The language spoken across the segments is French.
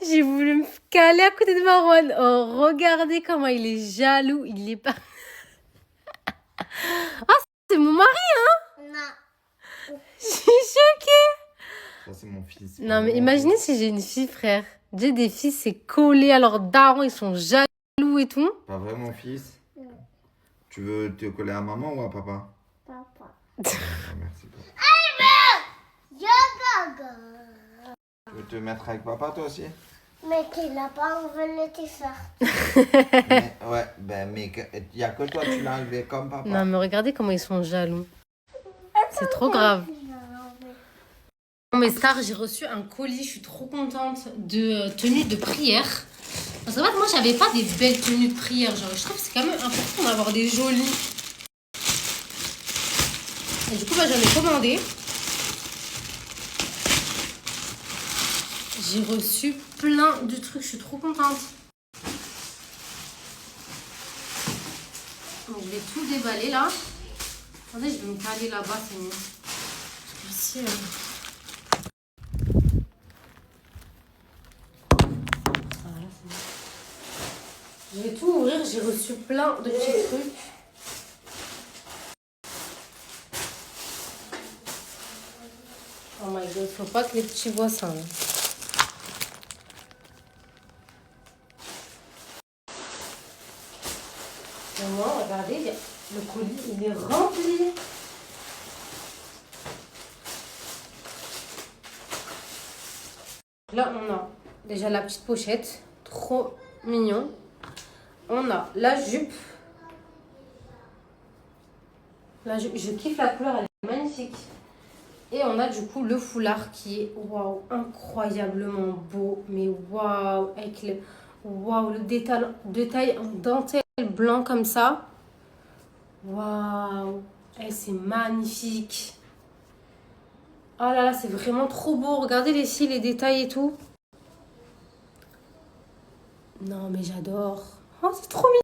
J'ai voulu me caler à côté de Marwan. Oh, regardez comment il est jaloux. Il est pas... Ah, c'est mon mari, hein? Non. Je suis choquée. Ça, c'est mon fils. Non, mais imaginez si j'ai une fille, frère. J'ai des fils, c'est collé à leurs darons, ils sont jaloux et tout. Pas vrai, mon fils? Non. Tu veux te coller à maman ou à papa? Papa. Ah, merci, papa. Yoga. Tu veux te mettre avec papa, toi aussi? Mais qu'il n'a pas enlevé le t-shirt. Mais il n'y a que toi, tu l'as enlevé comme papa. Non, mais regardez comment ils sont jaloux. C'est trop grave. Bon, mes stars, j'ai reçu un colis. Je suis trop contente de tenue de prière. Parce qu'en fait, moi, j'avais pas des belles tenues de prière. Genre, je trouve que c'est quand même important d'avoir des jolies. Et du coup, bah, j'en ai commandé. J'ai reçu plein de trucs. Je suis trop contente. Donc, je vais tout déballer là. Attendez, je vais me caler là-bas, c'est mieux. Parce que ici, voilà, c'est bon. Je vais tout ouvrir. J'ai reçu plein de petits trucs. Oh my god, faut pas que les petits voient ça. Hein. Vraiment, regardez, le colis, il est rempli. Là, on a déjà la petite pochette, trop mignon. On a la jupe. Je kiffe la couleur, elle est magnifique. Et on a du coup le foulard qui est waouh, incroyablement beau. Mais waouh, avec le détail en dentelle blanc comme ça. Waouh, c'est magnifique. Oh là là, c'est vraiment trop beau. Regardez les cils, les détails et tout. Non, mais j'adore. Oh, c'est trop mignon.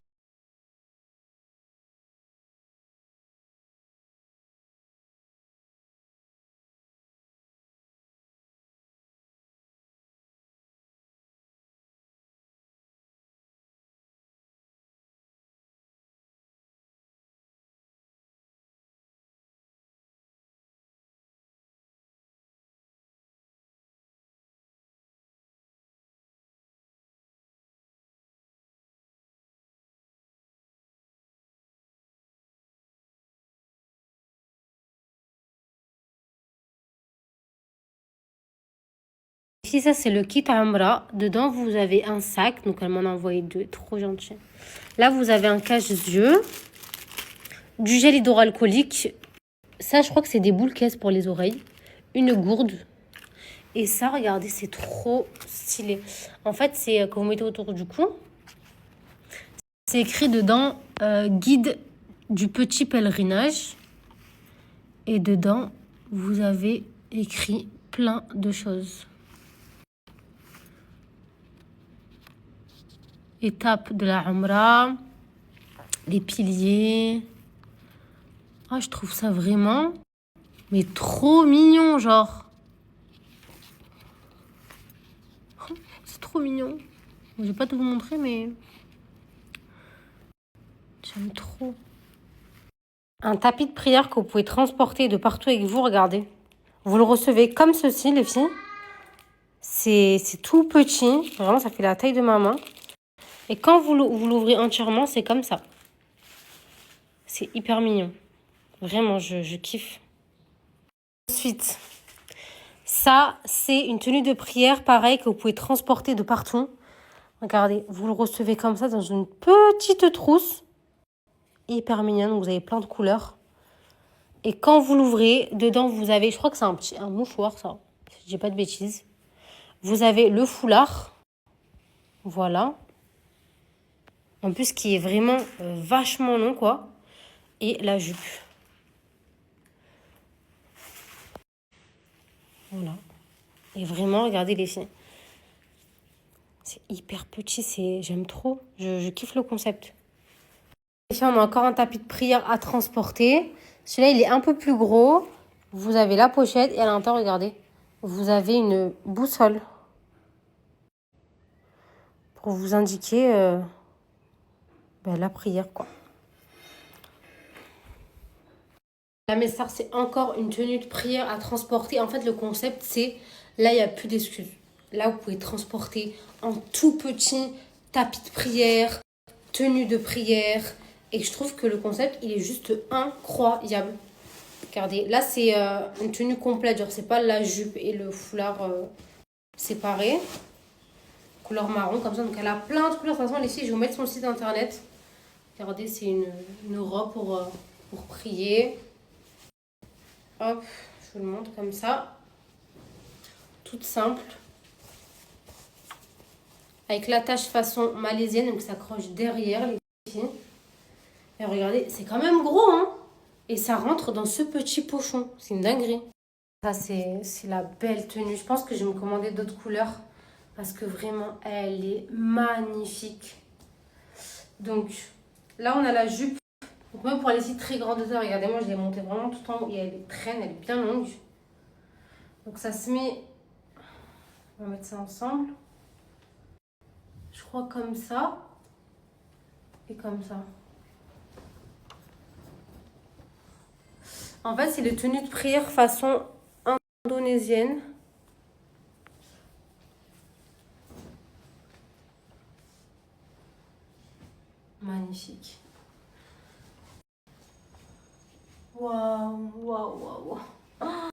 Ici, ça, c'est le kit Amra. Dedans, vous avez un sac. Donc, elle m'en a envoyé 2. Trop gentil. Là, vous avez un cache-yeux. Du gel hydroalcoolique. Ça, je crois que c'est des boules caisses pour les oreilles. Une gourde. Et ça, regardez, c'est trop stylé. En fait, c'est que vous mettez autour du cou. C'est écrit dedans guide du petit pèlerinage. Et dedans, vous avez écrit plein de choses. Étape de la Umrah, les piliers. Ah, je trouve ça vraiment, mais trop mignon, genre. C'est trop mignon. Je vais pas tout vous montrer, mais j'aime trop. Un tapis de prière que vous pouvez transporter de partout avec vous, regardez. Vous le recevez comme ceci, les filles. C'est tout petit. Vraiment, ça fait la taille de ma main. Et quand vous l'ouvrez entièrement, c'est comme ça. C'est hyper mignon. Vraiment, je kiffe. Ensuite, ça, c'est une tenue de prière, pareil, que vous pouvez transporter de partout. Regardez, vous le recevez comme ça dans une petite trousse. Hyper mignonne, vous avez plein de couleurs. Et quand vous l'ouvrez, dedans, vous avez, je crois que c'est un mouchoir, ça. Si je dis pas de bêtises. Vous avez le foulard. Voilà. En plus, qui est vraiment vachement long, quoi. Et la jupe. Voilà. Et vraiment, regardez les filles. C'est hyper petit, j'aime trop. Je kiffe le concept. Les filles, on a encore un tapis de prière à transporter. Celui-là, il est un peu plus gros. Vous avez la pochette et à l'intérieur, regardez, vous avez une boussole. pour vous indiquer la prière, quoi. La Messar, c'est encore une tenue de prière à transporter. En fait, le concept, c'est là, il n'y a plus d'excuses. Là, vous pouvez transporter en tout petit tapis de prière, tenue de prière. Et je trouve que le concept, il est juste incroyable. Regardez, là, c'est une tenue complète. Genre, c'est pas la jupe et le foulard séparés. Couleur marron, comme ça. Donc, elle a plein de couleurs. De toute façon, les filles, je vais vous mettre son site internet. Regardez, c'est une robe pour prier. Hop, je vous le montre comme ça. Toute simple. Avec l'attache façon malaisienne, donc ça accroche derrière les filles. Et regardez, c'est quand même gros, hein. Et ça rentre dans ce petit pochon. C'est une dinguerie. Ça, c'est la belle tenue. Je pense que je vais me commander d'autres couleurs. Parce que vraiment, elle est magnifique. Donc, là, on a la jupe. Donc, même pour les filles très grandes de taille, regardez, moi, je l'ai montée vraiment tout en haut. Et elle traîne, elle est bien longue. Donc, ça se met... On va mettre ça ensemble. Je crois comme ça. Et comme ça. En fait, c'est les tenues de prière façon indonésienne. Magnifique. Waouh, waouh, waouh, waouh.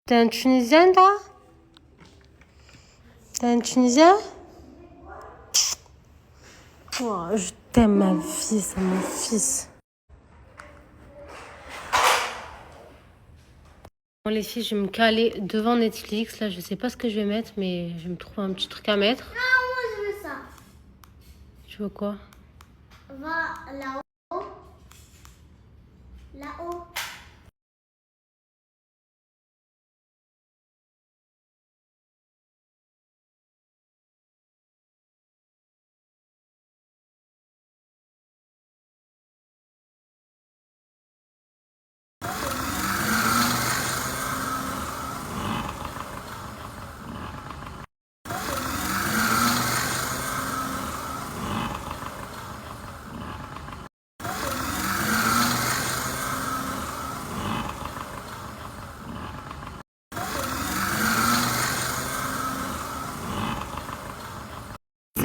T'es un Tunisien, toi? T'es un Tunisien? Oh, je t'aime, ma vie, c'est mon fils. Bon, les filles, je vais me caler devant Netflix. Là, je sais pas ce que je vais mettre, mais je vais me trouver un petit truc à mettre. Non, moi je veux ça. Tu veux quoi? Va là-haut. Là-haut.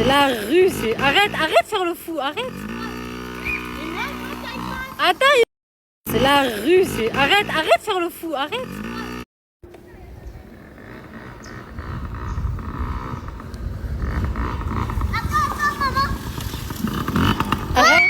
la rue, c'est... Arrête de faire le fou, arrête. Attends, c'est la rue, c'est... Arrête de faire le fou, arrête. Arrête.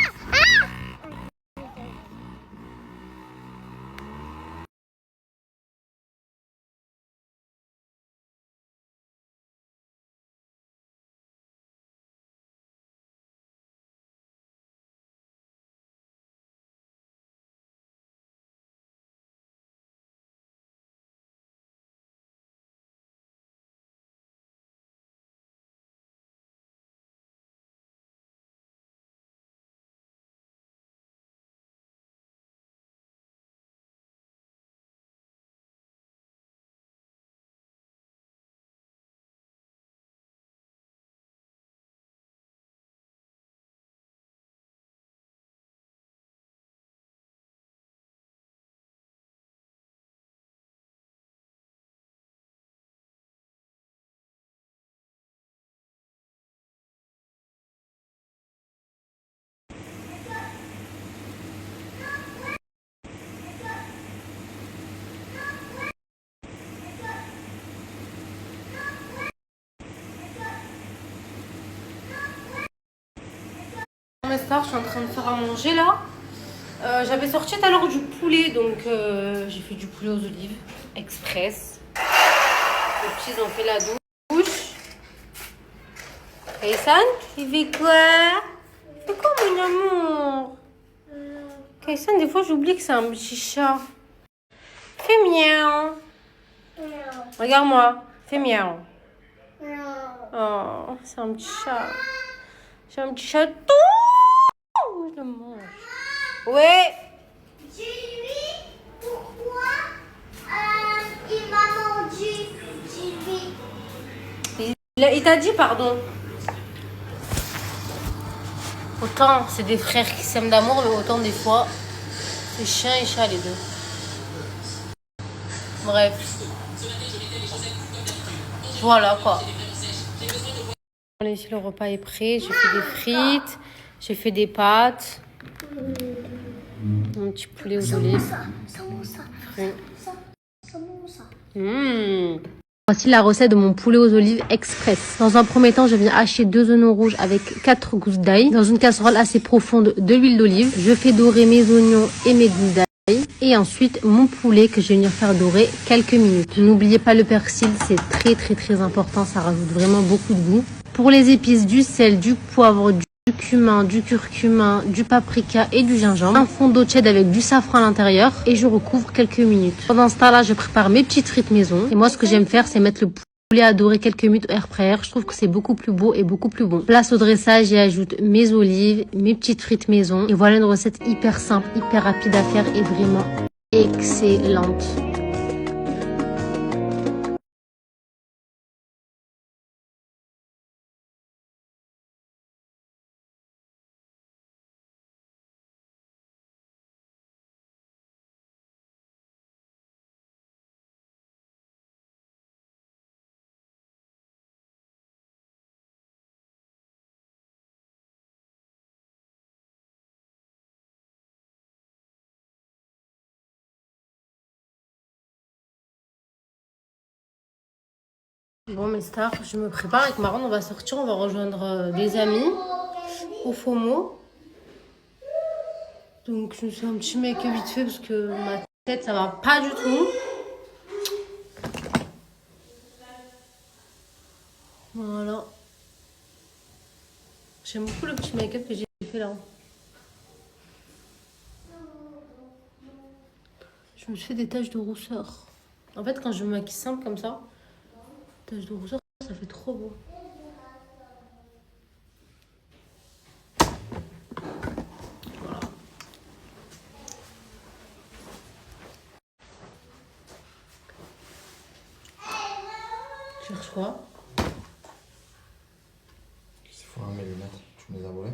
Mes stars, je suis en train de faire à manger là. J'avais sorti tout à l'heure du poulet, donc j'ai fait du poulet aux olives express. Les petits ont fait la douche. Kaysan, il fait quoi? Il fait quoi mon amour? Kaysan, des fois j'oublie que c'est un petit chat. Fais miaou. Regarde-moi, fais miaou. Oh, c'est un petit chat. C'est un petit chaton. Je le mange. Ouais. Jimmy, pourquoi il m'a mordu, Jimmy? Il t'a dit pardon. Autant c'est des frères qui s'aiment d'amour, mais autant des fois c'est chien et chat les deux. Bref. Voilà quoi. Ici le repas est prêt. J'ai fait des frites, j'ai fait des pâtes. Mon petit poulet aux olives. Voici la recette de mon poulet aux olives express. Dans un premier temps, je viens hacher 2 oignons rouges avec 4 gousses d'ail. Dans une casserole assez profonde de l'huile d'olive, je fais dorer mes oignons et mes gousses d'ail. Et ensuite, mon poulet que je vais venir faire dorer quelques minutes. N'oubliez pas le persil, c'est très important. Ça rajoute vraiment beaucoup de goût. Pour les épices, du sel, du poivre, du cumin, du curcuma, du paprika et du gingembre. Un fond d'eau tiède avec du safran à l'intérieur et je recouvre quelques minutes. Pendant ce temps-là, je prépare mes petites frites maison. Et moi, ce que j'aime faire, c'est mettre le poulet à dorer quelques minutes au air fryer. Je trouve que c'est beaucoup plus beau et beaucoup plus bon. Place au dressage et ajoute mes olives, mes petites frites maison. Et voilà une recette hyper simple, hyper rapide à faire et vraiment excellente. Bon mes stars, je me prépare avec Marron, on va sortir, on va rejoindre des amis au FOMO. Donc je me fais un petit make-up vite fait parce que ma tête ça va pas du tout. Voilà. J'aime beaucoup le petit make-up que j'ai fait là. Je me suis fait des taches de rousseur. En fait quand je me maquille simple comme ça, taches de rousseur, ça fait trop beau. Voilà. Tu cherches quoi? Il faut mes lunettes. Tu me les as volées?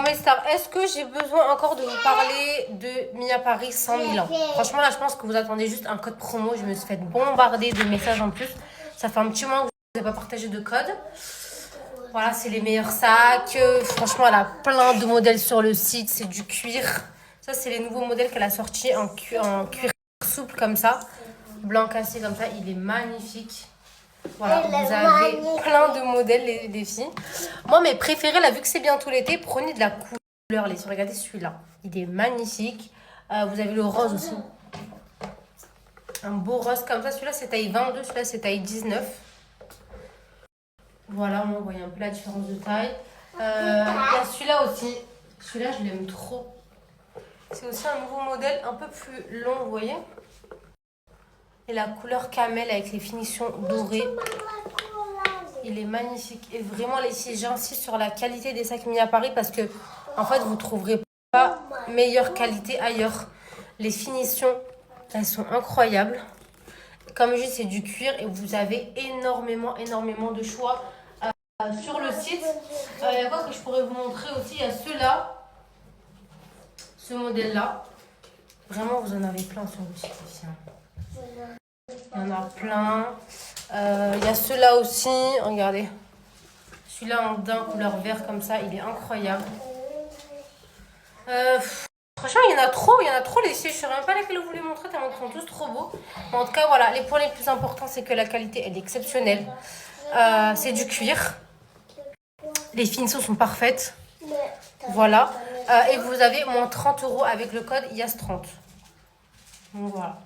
Mes stars, est-ce que j'ai besoin encore de vous parler de Mia Paris 100 000 ans? Franchement, là, je pense que vous attendez juste un code promo. Je me suis fait bombarder de messages en plus. Ça fait un petit moment que je ne vous ai pas partagé de code. Voilà, c'est les meilleurs sacs. Franchement, elle a plein de modèles sur le site. C'est du cuir. Ça, c'est les nouveaux modèles qu'elle a sortis en cuir souple comme ça. Blanc cassé comme ça. Il est magnifique. Voilà, vous avez plein de modèles, les filles. Moi, mes préférés, là, vu que c'est bientôt l'été, prenez de la couleur, les filles. Regardez celui-là. Il est magnifique. Vous avez le rose aussi. Un beau rose comme ça. Celui-là, c'est taille 22. Celui-là, c'est taille 19. Voilà, on voit un peu la différence de taille. Il y a celui-là aussi. Celui-là, je l'aime trop. C'est aussi un nouveau modèle, un peu plus long, vous voyez. Et la couleur camel avec les finitions dorées. Il est magnifique. Et vraiment, les filles, j'insiste sur la qualité des sacs Mia Paris parce que, en fait, vous ne trouverez pas meilleure qualité ailleurs. Les finitions, elles sont incroyables. Comme je dis, c'est du cuir et vous avez énormément de choix sur le site. Il y a quoi que je pourrais vous montrer aussi? Il y a ceux-là. Ce modèle-là. Vraiment, vous en avez plein sur le site aussi. Il y en a plein. Il y a ceux-là aussi. Regardez. Celui-là en daim, couleur vert comme ça. Il est incroyable. Franchement, il y en a trop les filles. Je ne saurais même pas lesquels vous les montrer tellement ils sont tous trop beaux. Mais en tout cas, voilà. Les points les plus importants, c'est que la qualité, elle est exceptionnelle. C'est du cuir. Les finitions sont parfaites. Voilà. Et vous avez moins 30 € avec le code IAS30. Donc voilà.